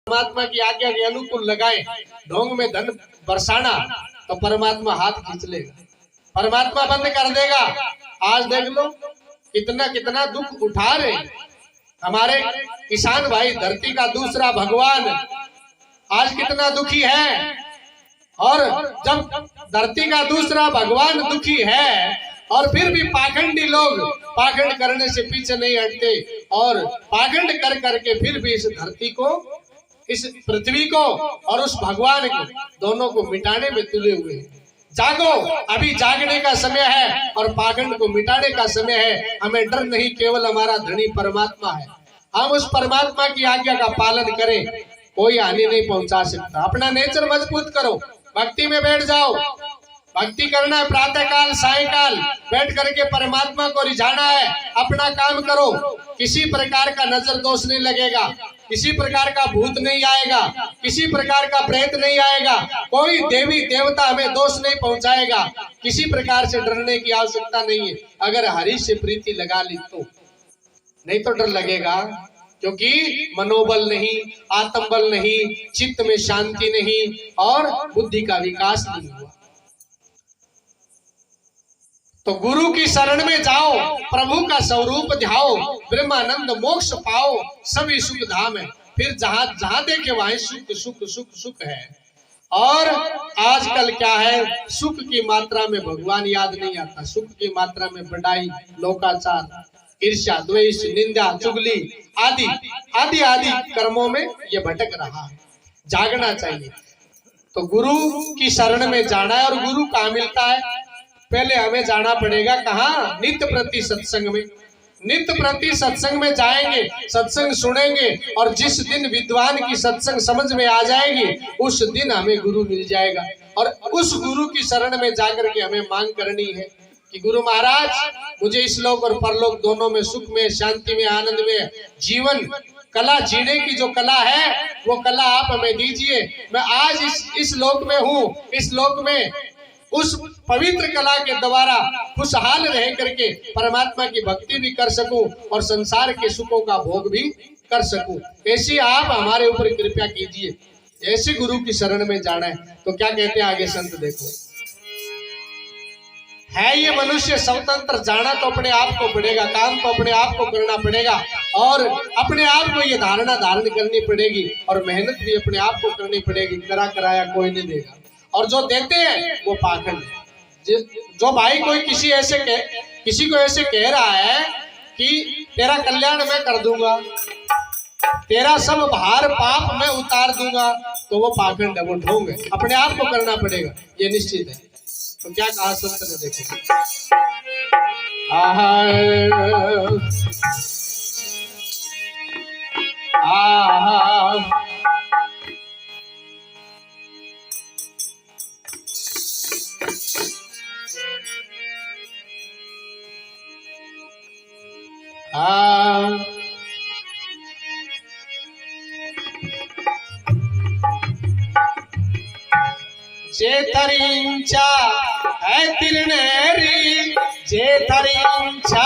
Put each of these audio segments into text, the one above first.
परमात्मा की आज्ञा के अनुकूल लगाए, ढोंग में धन बरसाना तो परमात्मा हाथ खींच लेगा, परमात्मा बंद कर देगा। आज देख लो कितना कितना दुख उठा रहे हमारे किसान भाई, धरती का दूसरा भगवान आज कितना दुखी है। और जब धरती का दूसरा भगवान दुखी है और फिर भी पाखंडी लोग पाखंड करने से पीछे नहीं हटते और पाखंड कर करके फिर भी इस धरती को, इस पृथ्वी को और उस भगवान को, दोनों को मिटाने में तुले हुए हैं। जागो, अभी जागने का समय है और पाखंड को मिटाने का समय है। हमें डर नहीं, केवल हमारा धनी परमात्मा है। हम उस परमात्मा की आज्ञा का पालन करें, कोई हानि नहीं पहुंचा सकता। अपना नेचर मजबूत करो, भक्ति में बैठ जाओ। भक्ति करना है, प्रातः काल सायकाल बैठ करके परमात्मा को रिझाना है। अपना काम करो, किसी प्रकार का नजर दोष नहीं लगेगा, किसी प्रकार का भूत नहीं आएगा, किसी प्रकार का प्रेत नहीं आएगा, कोई देवी देवता हमें दोष नहीं पहुंचाएगा। किसी प्रकार से डरने की आवश्यकता नहीं है। अगर हरि से प्रीति लगा ली तो, नहीं तो डर लगेगा, क्योंकि मनोबल नहीं, आत्मबल नहीं, चित्त में शांति नहीं और बुद्धि का विकास नहीं हुआ। तो गुरु की शरण में जाओ, प्रभु का स्वरूप ध्याओ, ब्रह्मानंद मोक्ष पाओ, सभी सुख धाम है। फिर जहां जहां देखे वहां सुख सुख सुख सुख है। और आजकल क्या है, सुख की मात्रा में भगवान याद नहीं आता, सुख की मात्रा में बढ़ाई, लोकाचार, ईर्ष्या, द्वेष, निंदा, चुगली आदि आदि आदि कर्मों में ये भटक रहा है। जागना चाहिए। तो गुरु की शरण में जाना है। और गुरु कहाँ मिलता है? पहले हमें जाना पड़ेगा कहाँ? नित्य प्रति सत्संग में। नित्य प्रति सत्संग में जाएंगे, सत्संग सुनेंगे और जिस दिन विद्वान की सत्संग समझ में आ जाएगी उस दिन हमें गुरु मिल जाएगा। और उस गुरु की शरण में जाकर के हमें मांग करनी है कि गुरु महाराज, मुझे इस लोक और परलोक दोनों में, सुख में, शांति में, आनंद में, जीवन कला जीने की जो कला है वो कला आप हमें दीजिए। मैं आज इस लोक में हूँ, इस लोक में उस पवित्र कला के द्वारा खुशहाल रह करके परमात्मा की भक्ति भी कर सकूं और संसार के सुखों का भोग भी कर सकूं। ऐसी आप हमारे ऊपर कृपा कीजिए। ऐसे गुरु की शरण में जाना है। तो क्या कहते हैं आगे संत, देखो, है ये मनुष्य स्वतंत्र, जाना तो अपने आप को पड़ेगा, काम तो अपने आप को करना पड़ेगा और अपने आप को ये धारणा धारण करनी पड़ेगी और मेहनत भी अपने आप को करनी पड़ेगी। करा कराया कोई नहीं देगा। और जो देते हैं वो पाखंड है। जो भाई कोई किसी को ऐसे कह रहा है कि तेरा कल्याण मैं कर दूंगा, तेरा सब भार पाप मैं उतार दूंगा, तो वो पाखंड है, वो ढोंग है। अपने आप को करना पड़ेगा, ये निश्चित है। तो क्या कहा संत ने, देखो, जे तरींचा है तिरनेरी, जे तरींचा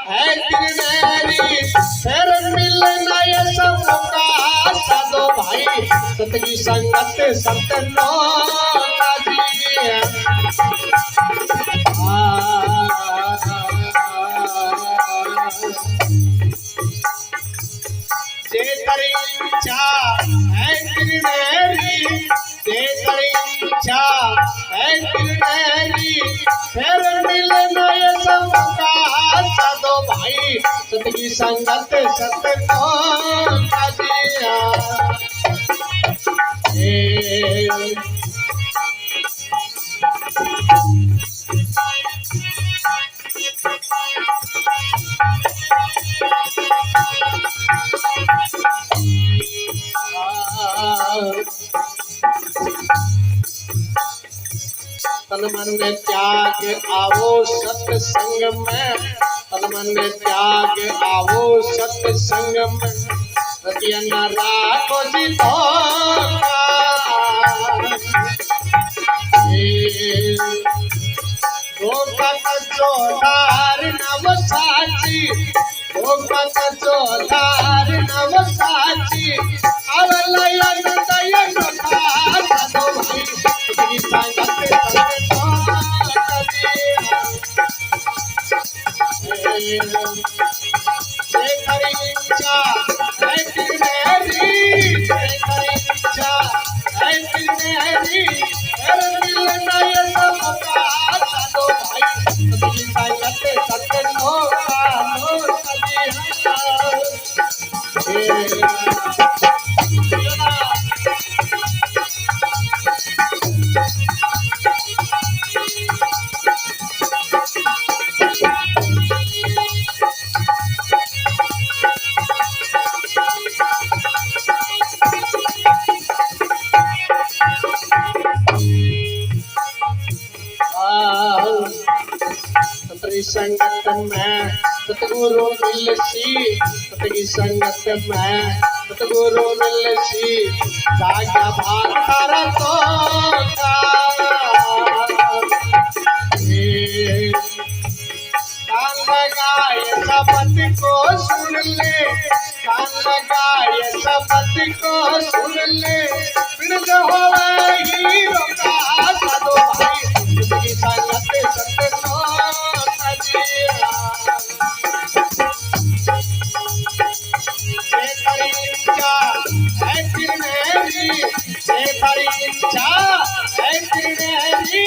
है तिरनेरी, फिर मिलना ये सब का साधो भाई, सत की संगत सतनो काजी है। जे तरींचा है तिरनेरी, जे तरींचा है तिरनेरी, फिर मिलना ये सब का साधो भाई, सत की संगत सतनो काजिया। तन मन में त्याग आवो सत्संग में, तन मन में त्याग आवो सत्संग में, हृदय न राखो जी धोखा। धोखा का जोधार नव साची, धोखा का जोधार नव साची, अवलय में सतगुरु मिलसी, सतगी संगत में सतगुरु मिलसी, जाग्या भातार तो कान लगाए शब्द को सुन ले, कान लगाए शब्द को सुन ले, बिरद होवे हीरो का साधो भाई, सतगी संगत सत्य तो सजिया। तेरी इच्छा है तेरी, तेरी इच्छा है तेरी,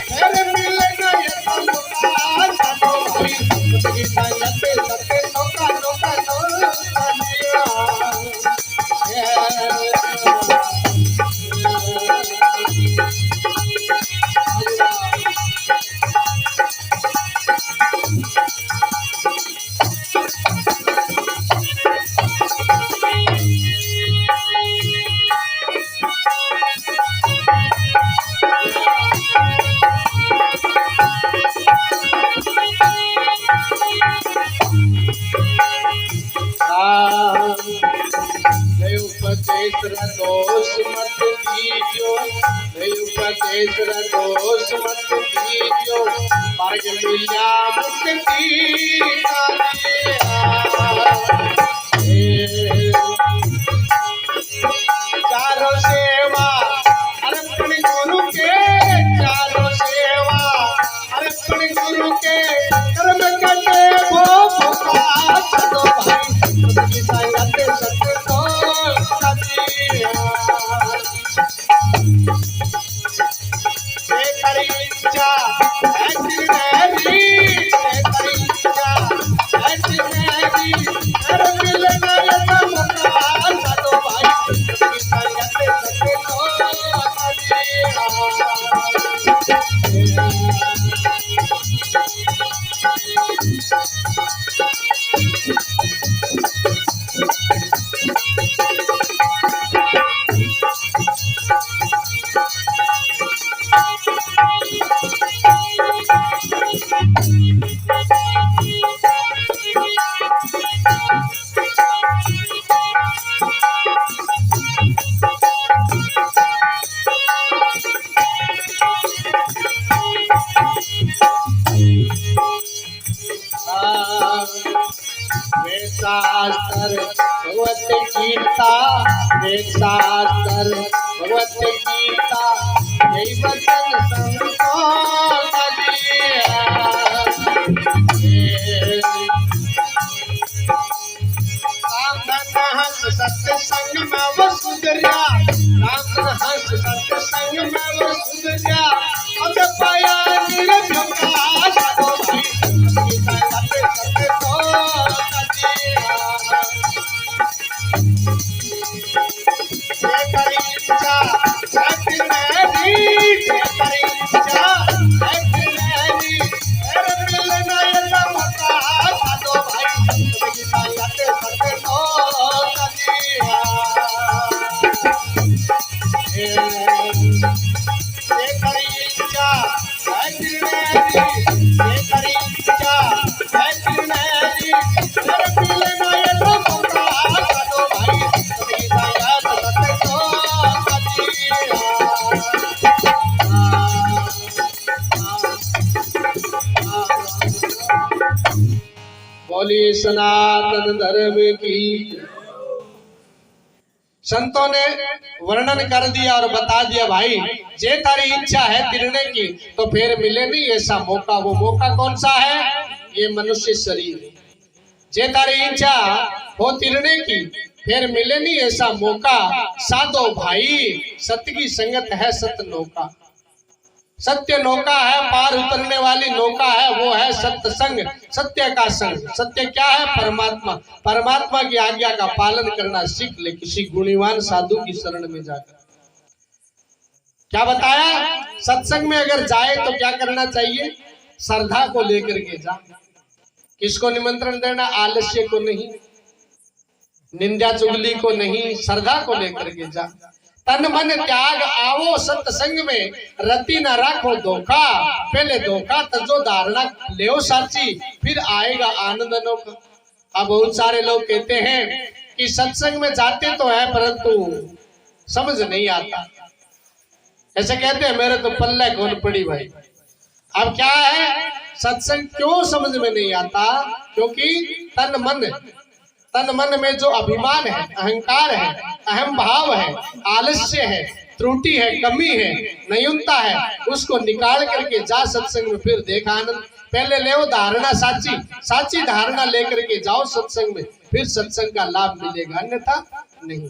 फिर मिल गए तुमका साधो भाई, सतगी संगत सत्य नौका नौका तो सजिया। उपदेश दोष मत दीजो, उपदेश दोष मत दीजो, मार्ग मिल्या मुक्ति का चारों सेवा अर्पण गुरु के, चारों सेवा अर्पण गुरु के, कर्म कटे वो पुकार साधो भाई, सतगी संगत सत्य तो सजिया। तेरी इच्छा है तेरी, तेरी इच्छा है तेरी, फिर मिल गए तुमका साधो भाई, सतगी संगत सत्य तो सजिया। शास्त्र भगवत गीता, शास्त्र भगवत गीता, यही वचन संतों का दिया। राम धन हंस सत्संग में वो सुधरिया, राम धन हंस सत्संग में वो सुधरिया, अब पाया निरंकार साधो भाई, सतगी संगत सत्य तो तेरी इच्छा है तेरी, तेरी इच्छा है तेरी, फिर मिल गए तुमका साधो भाई, सतगी संगत सत्य तो सजिया। तेरी इच्छा है तेरी, तेरी इच्छा है तेरी, फिर मिल गए तुमका साधो भाई, सतगी संगत सत्य तो सजिया। बोलिए सनातन धर्म की। संतों ने वर्णन कर दिया और बता दिया भाई, जे तारी इच्छा है तिरने की तो फिर मिले नहीं ऐसा मौका। वो मौका कौन सा है? ये मनुष्य शरीर। जे तारी इच्छा हो तिरने की फिर मिले नहीं ऐसा मौका, साधो भाई सत्य की संगत है सत्य नौका। सत्य नौका है, पार उतरने वाली नौका है, वो है सत्य संग, सत्य का संग। सत्य क्या है? परमात्मा। परमात्मा की आज्ञा का पालन करना सीख ले किसी गुणवान साधु की शरण में जाकर। क्या बताया? सत्संग में अगर जाए तो क्या करना चाहिए? श्रद्धा को लेकर के जा। किसको निमंत्रण देना? आलस्य को नहीं, निंदा चुगली को नहीं, श्रद्धा को लेकर के जा। तन मन त्याग आवो सत्संग में, रति न राखो धोखा, पहले धोखा तजो धारणा ले साची, फिर आएगा आनंद अनोखा। अब बहुत सारे लोग कहते हैं कि सत्संग में जाते तो है परंतु समझ नहीं आता। ऐसे कहते हैं मेरे तो पल्ले कौन पड़ी भाई। अब क्या है, सत्संग क्यों समझ में नहीं आता? क्योंकि तन मन में जो अभिमान है, अहंकार है, अहम भाव है, आलस्य है, त्रुटि है, कमी है, न्यूनता है, उसको निकाल करके जा सत्संग में, फिर देखा आनंद। पहले ले धारणा साची धारणा लेकर के जाओ सत्संग में, फिर सत्संग का लाभ मिलेगा, अन्यथा नहीं।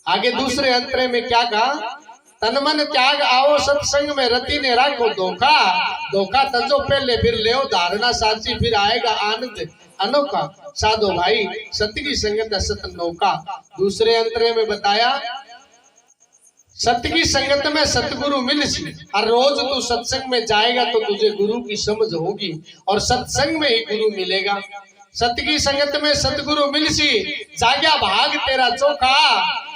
आगे दूसरे अंतरे में क्या कहा, तन मन त्याग आओ सत्संग में, रति ने राखो धोखा, धोखा तजो पहले, फिर ले धारणा साची, फिर आएगा आनंद अनोखा। साधो भाई सत्य की संगत है सत नौका। दूसरे अंतरे में बताया, सत्य की संगत में सतगुरु मिलसी, हर रोज तू सत्संग में जाएगा तो तुझे गुरु की समझ होगी और सत्संग में ही गुरु मिलेगा। सत्य की संगत में सतगुरु मिलसी, जाग्या भाग तेरा चोखा,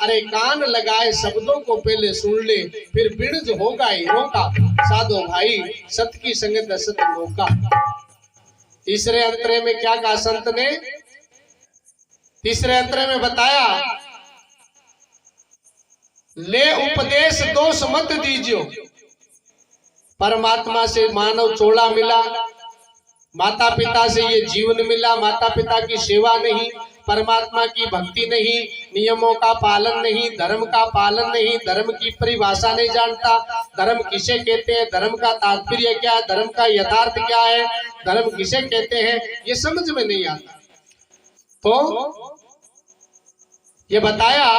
अरे कान लगाए शब्दों को पहले सुन ले, फिर बिरज होगा हीरो का। साधो भाई सत्य की संगत है सत नौका। तीसरे अंतरे में क्या कहा संत ने, तीसरे अंतरे में बताया, ले उपदेश दोष मत दीजियो। परमात्मा से मानव चोला मिला, माता पिता से ये जीवन मिला, माता पिता की सेवा नहीं, परमात्मा की भक्ति नहीं, नियमों का पालन नहीं, धर्म का पालन नहीं, धर्म की परिभाषा नहीं जानता, धर्म किसे कहते हैं, धर्म का तात्पर्य क्या है, धर्म का यथार्थ क्या है, धर्म किसे कहते हैं, ये समझ में नहीं आता। तो ये बताया,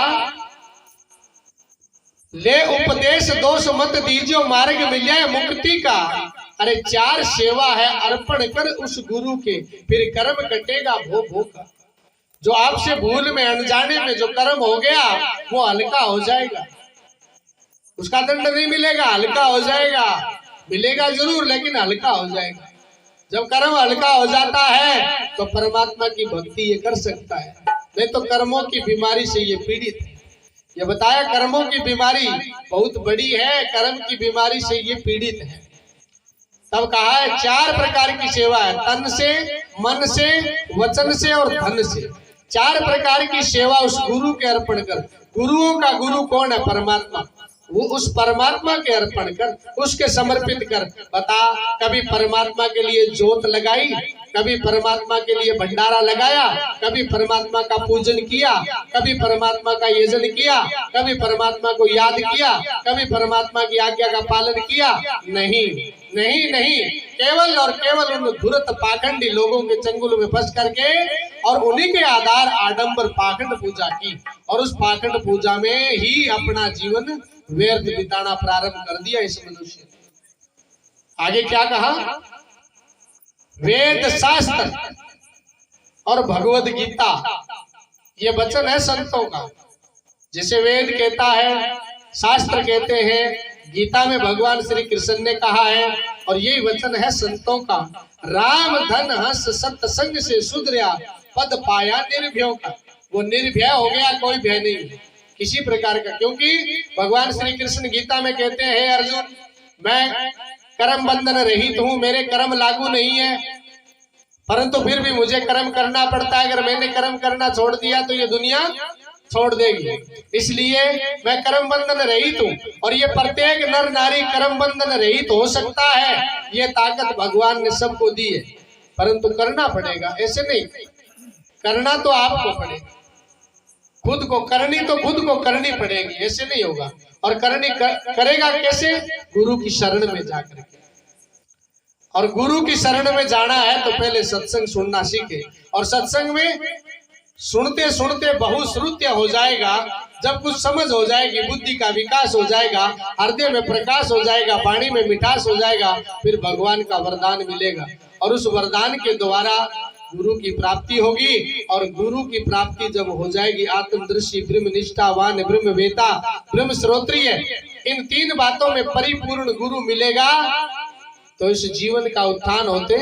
ले उपदेश दोष मत दीजियो, मार्ग मिले मुक्ति का। अरे चार सेवा है अर्पण कर उस गुरु के, फिर कर्म कटेगा भो भो का। जो आपसे भूल में अनजाने में जो कर्म हो गया वो हल्का हो जाएगा, उसका दंड नहीं मिलेगा, हल्का हो जाएगा, मिलेगा जरूर लेकिन हल्का हो जाएगा। जब कर्म हल्का हो जाता है तो परमात्मा की भक्ति ये कर सकता है, नहीं तो कर्मों की बीमारी से ये पीड़ित है। ये बताया कर्मों की बीमारी बहुत बड़ी है, कर्म की बीमारी से ये पीड़ित है। तब कहा है चार प्रकार की सेवा है, तन से, मन से, वचन से और धन से। चार प्रकार की सेवा उस गुरु के अर्पण कर। गुरुओं का गुरु कौन है? परमात्मा। वो उस परमात्मा के अर्पण कर, उसके समर्पित कर। बता, कभी परमात्मा के लिए जोत लगाई, कभी परमात्मा के लिए भंडारा लगाया, कभी परमात्मा का पूजन किया, कभी परमात्मा का यजन किया, कभी परमात्मा को याद किया, कभी परमात्मा की आज्ञा का पालन किया? नहीं नहीं नहीं, केवल और केवल उन धूर्त पाखंडी लोगों के चंगुल में फंस करके और उन्हीं के आधार आडंबर पाखंड पूजा की, और उस पाखंड पूजा में ही अपना जीवन व्यर्थ बिताना प्रारंभ कर दिया इस मनुष्य ने। आगे क्या कहा? वेद शास्त्र और भगवद गीता, ये वचन है संतों का। जिसे वेद कहता है, शास्त्र कहते हैं, गीता में भगवान श्री कृष्ण ने कहा है, और यही वचन है संतों का। राम धन हंस सत्संग से सुधरा, पद पाया निर्भयों का। वो निर्भय हो गया, कोई भय नहीं किसी प्रकार का, क्योंकि भगवान श्री कृष्ण गीता में कहते हैं, अर्जुन मैं कर्म बंधन रहित हूँ, मेरे कर्म लागू नहीं है, परंतु फिर भी मुझे कर्म करना पड़ता है। अगर मैंने कर्म करना छोड़ दिया तो ये दुनिया छोड़ देगी, इसलिए मैं कर्म बंधन रहित हूँ। और ये प्रत्येक नर नारी कर्म बंधन रहित हो सकता है, ये ताकत भगवान ने सबको दी है, परंतु करना पड़ेगा। ऐसे नहीं, करना तो आपको पड़ेगा, खुद को करनी तो खुद को करनी पड़ेगी, ऐसे नहीं होगा। और करनी करेगा कैसे? गुरु की शरण में जाकर के। और गुरु की शरण में जाना है तो पहले सत्संग सुनना सीखे, और सत्संग में सुनते सुनते बहुश्रुत्य हो जाएगा। जब कुछ समझ हो जाएगी, बुद्धि का विकास हो जाएगा, हृदय में प्रकाश हो जाएगा, वाणी में मिठास हो जाएगा, फिर भगवान का वरदान मिलेगा, और उस वरदान के द्वारा गुरु की प्राप्ति होगी। और गुरु की प्राप्ति जब हो जाएगी, आत्मदृष्टि, ब्रह्म निष्ठावान, ब्रह्म वेता, ब्रह्म श्रोत्रिय, इन तीन बातों में परिपूर्ण गुरु मिलेगा, तो इस जीवन का उत्थान होते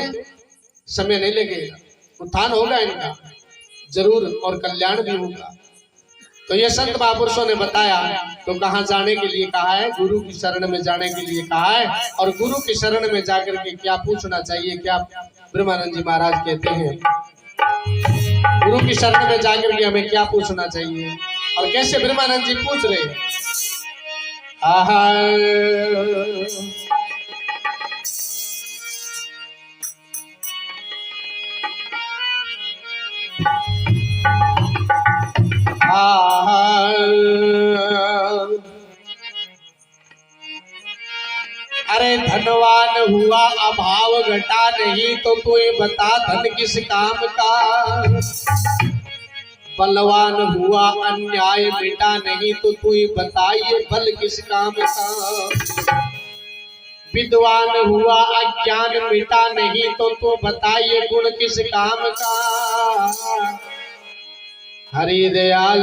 समय नहीं लगेगा। उत्थान होगा इनका जरूर, और कल्याण भी होगा। तो ये संत महापुरुषों ने बताया, तो कहाँ जाने के लिए कहा है? गुरु की शरण में जाने के लिए कहा है। और गुरु की शरण में जाकर के क्या पूछना चाहिए? क्या ब्रह्मानंद जी महाराज कहते हैं, गुरु की शरण में जाकर के हमें क्या पूछना चाहिए और कैसे ब्रह्मानंद जी पूछ रहे हैं? अरे धनवान हुआ अभाव घटा नहीं, तो तू बता धन किस काम का? बलवान हुआ अन्याय मिटा नहीं, तो तू बताइए बल किस काम का? विद्वान हुआ अज्ञान मिटा नहीं, तो तू बताइए गुण किस काम का? हरि दयाल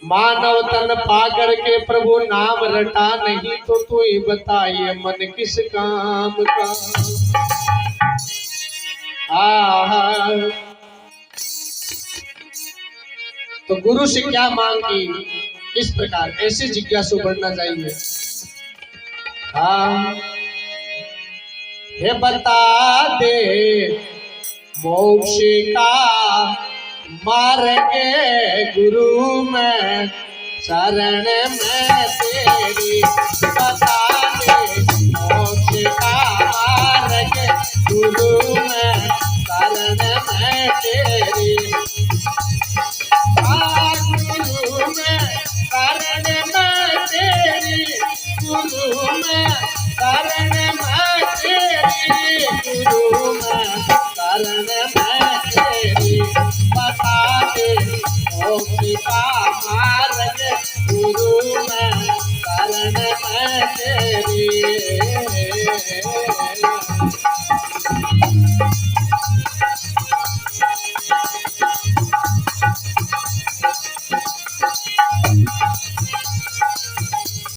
मानव तन पाकर के प्रभु नाम रटा नहीं, तो तू ही बताइए मन किस काम का? तो गुरु से क्या मांगी? इस प्रकार ऐसे जिज्ञासु बढ़ना चाहिए। हे बता दे मोक्ष का मार्ग, गुरु में शरण में तेरी। बता दे मोक्ष का मार्ग, गुरु में शरण में तेरी। गुरु में शरण में तेरी, गुरु में शरण में तेरी, गुरु में शरण में तेरी। बता दे मोक्ष का मार्ग, गुरु में शरण में तेरी।